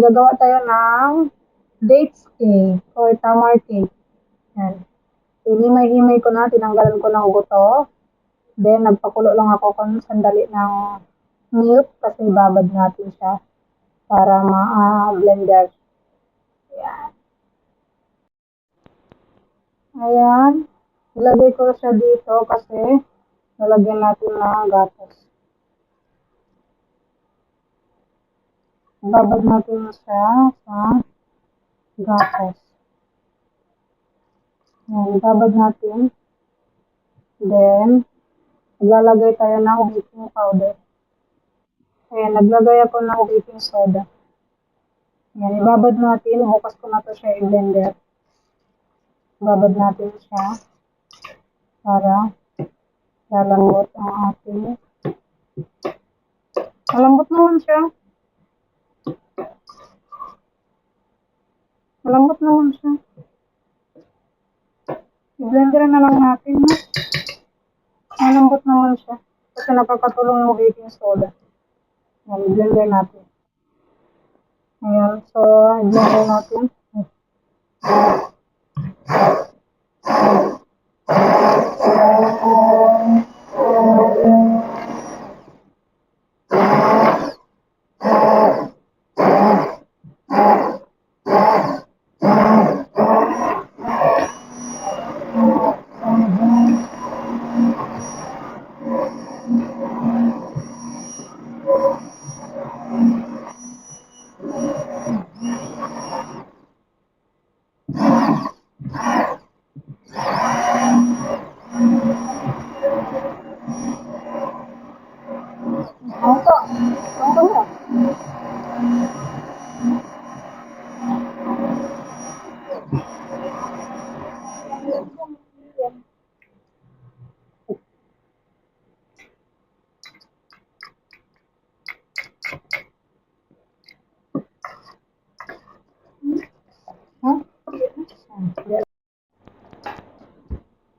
Then, gagawa tayo ng dates cake or tamar cake. Yan. Hinimay-himay ko na, tinanggalan ko ng buto. Then, nagpakulo lang ako kung sandali ng milk kasi babad natin siya para ma-blender. Ayan. Ayan. Ilagay ko siya dito kasi lalagyan natin ng gatas. Babad natin siya sa gatas. Ayan, babad natin. Then, maglalagay tayo ng baking powder. Ayan, naglagay ako ng baking soda. Ayan, ibabad natin. Bukas ko na to siya i-blender. Babad natin siya para lalambot ang ating. Malambot naman siya. Malambot naman siya. I-blender na lang natin. Malambot naman siya. Kasi nakakatulong yung baking soda. Ayan, i-blender natin. Ayan, so i-blender natin. Ito. Ito mo.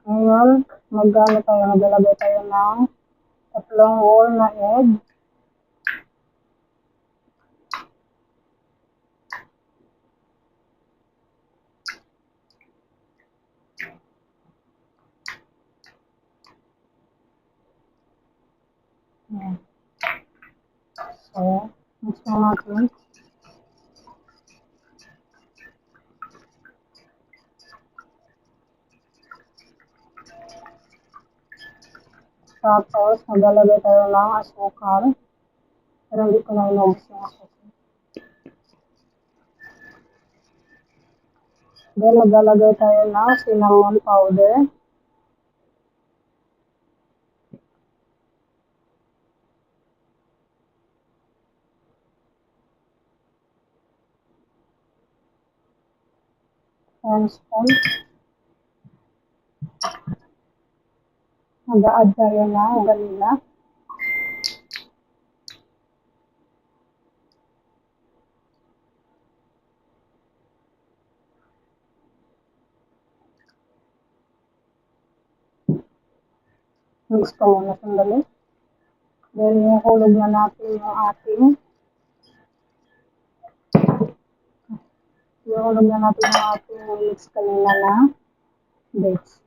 Ngayon, maglalagay tayo ng tatlong whole na egg. Ayan. So, mix na natin. Tapos, maglalagay tayo ng asukal. Pero hindi ko na inubos yung asukal. Then, maglalagay tayo ng cinnamon powder. One spoon. Mag-a-add tayo ng vanilla. Mix ko muna sandali. Then, ihulog na natin yung ating mix kanina na dates.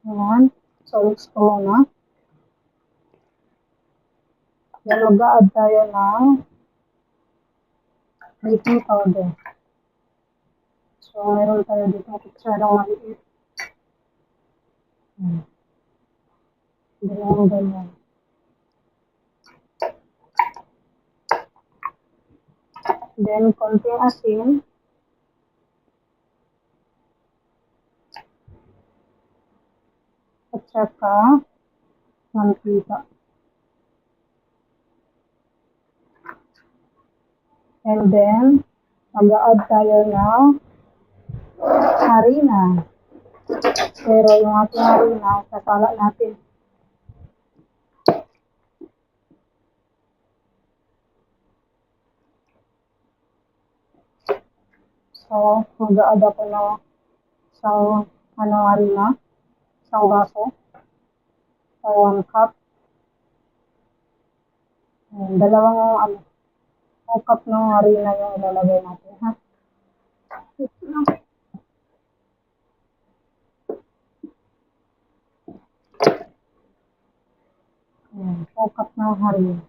Ayan. So, mix ko muna. Then, mag-a-add tayo ng baking powder. So, meron tayo dito kutsarang maliit. Ganyan. Then, konting asin. At saka, mantika. And then, mag-a-add tayo ng harina. Pero yung ating harina, sasala natin. So, mag-a-add ako ng isang harina, isang baso, or 1 cup. Dalawang 2 cup ng harina yung ilalagay natin, ha? Ayan, 2 cup ng harina.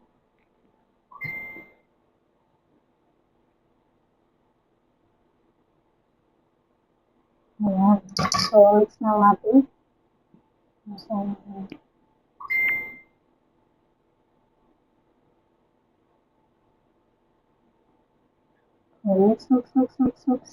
Ayan. So, mix na natin. So, mix, mix, mix, mix, mix.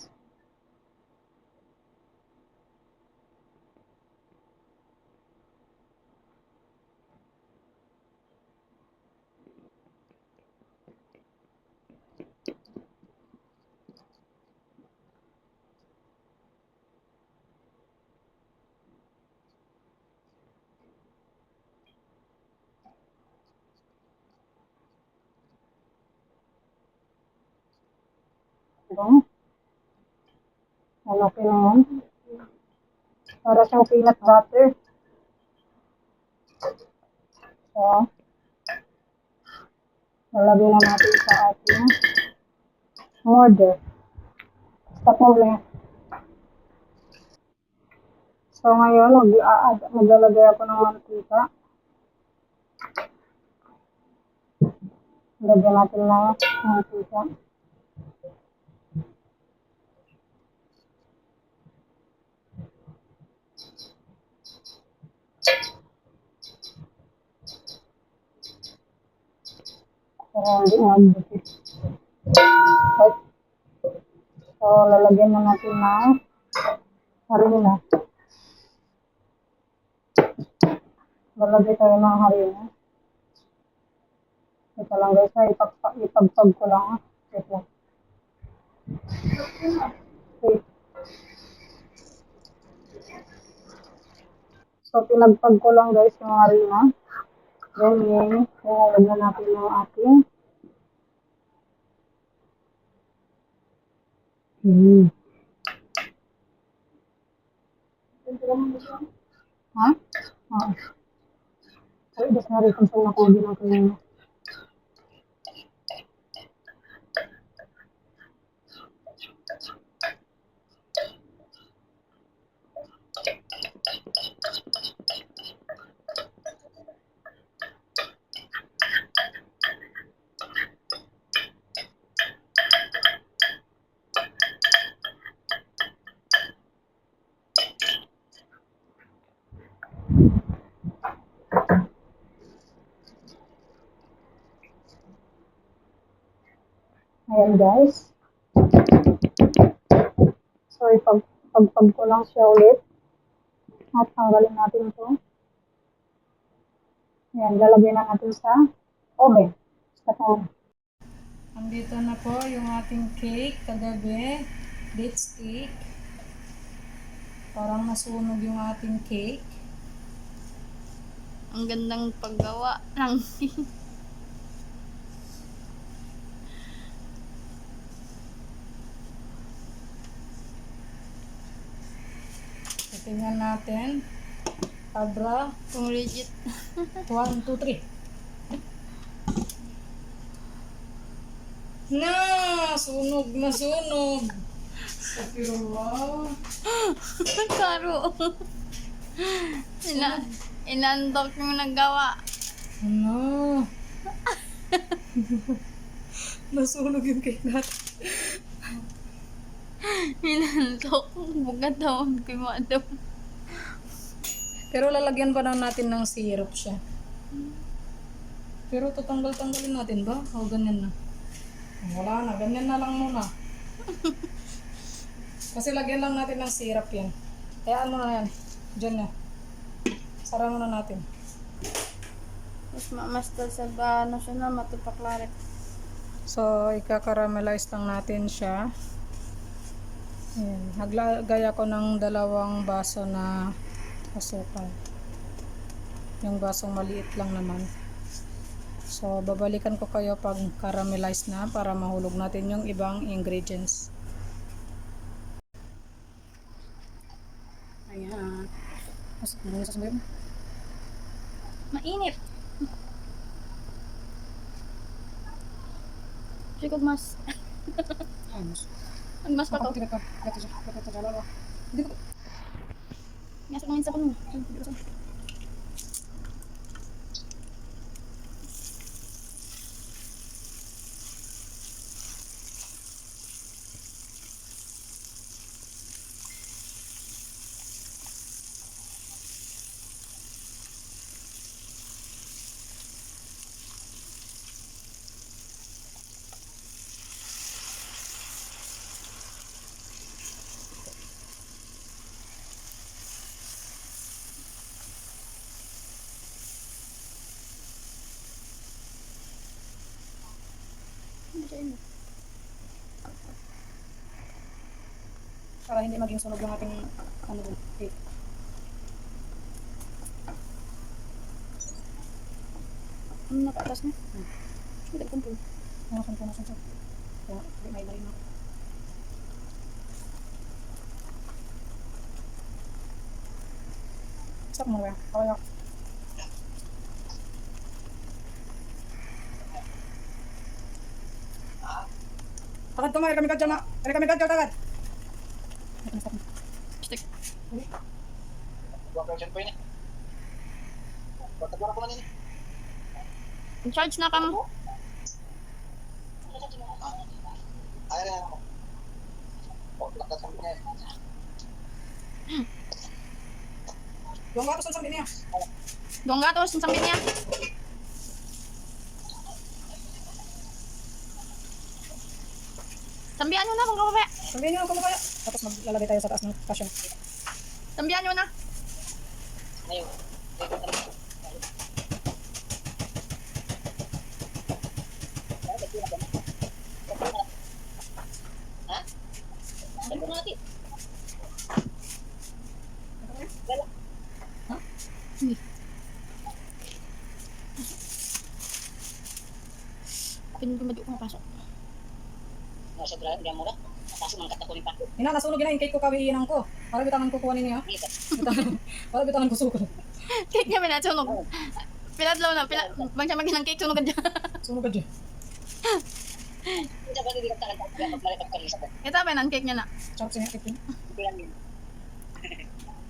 Ayan. Okay na yan. Para siyang peanut butter. So, lalagay na natin sa ating mortar. Stop mo na. So, ngayon, maglalagay ako ng mantika. Lagyan natin ng mantika. Para hindi magbutis. Okay. So, lalagyan na natin ng harina. Lalagay tayo ng harina. Ito lang guys, ipagpag ko lang. Wait lang. Wait. So, pinagpag ko lang guys yung harina. Then, lagyan natin yung ating ha? Oo. Ay, das na rin kung saan nakuha din ang kanina. Ayan guys. So, ipagpag ko lang siya ulit. At tanggalin natin ito. Ayan, lalagay na natin sa oven. Sa oven. Andito na po yung ating cake kagabi. Dates cake. Parang nasunog yung ating cake. Ang gandang paggawa ng Tingnan natin. Abra. kung legit. 1, 2, 3. Na! Sunog na sunog! Sakirullah. Karo. Inandok yung naggawa. Ano? Nasunog yung cake natin. Inandok. Bugat daw ang kimadam. Pero lalagyan pa lang natin ng syrup siya. Pero tatanggal-tanggalin natin ba? O ganyan na? Wala na, ganyan na lang muna. Kasi lagyan lang natin ng syrup yan. Kaya ano na yan? Diyan na. Sara muna natin. Mas mamastal sa ano siya na matupaklaret. So, ika-caramelize lang natin siya. Ayan. Naglagay ako ng 2 baso na asukal. Yung basong maliit lang naman. So, babalikan ko kayo pag caramelize na para mahulog natin yung ibang ingredients. Ayan. Mas, ano sa sumayon? Mainit. Sigod mas. Ayos. Ang mas pa to. Hindi ko. Nasa mga sa puno. Para hindi maging sunog yung ating ano dun, cake. Ano nakaatas na? Hindi ko po. Nakasan ko. Kaya, hindi may lalim ako. Stop mo ba? Kawaya. Takad kumain kami kadyan na. Kami kadyan takad. Stick. Buat version ko ini. Buat ko man ini. Charge na kang. Air na ako. Oh, lakat kami niya. Yung gatos ang sabi niya. Doon gatos sa sabi niya. Sambihan nyo na kung kapapaya. Sabihin niyo kung kaya. Tapos maglalagay tayo sa taas ng passion. Sambihan nyo na. Ngayon. Ha? Ano natin? Pinagmado ko mapasok. Nasa drive dia mura. Tapos mangkat ako ni pa. Ina, nasunog yun na yung cake ko kawiinan ko. Para bitangan ko kuha ninyo. Para bitangan ko suko. Cake niya pinasunog. Pinadlaw na. Bang siya maging ng cake, sunog ka dyan. Sunog ka dyan. Hindi ba dito talaga magbalik ka lista. Ito pa ng cake niya na. Sarap siya cake ko. Bilang din.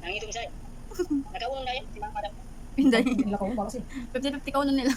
Nang ito saya. Nakaulong na yan, si Mang Madam. Hindi. Nila ko, baka siya. 50-50 ka uno nila.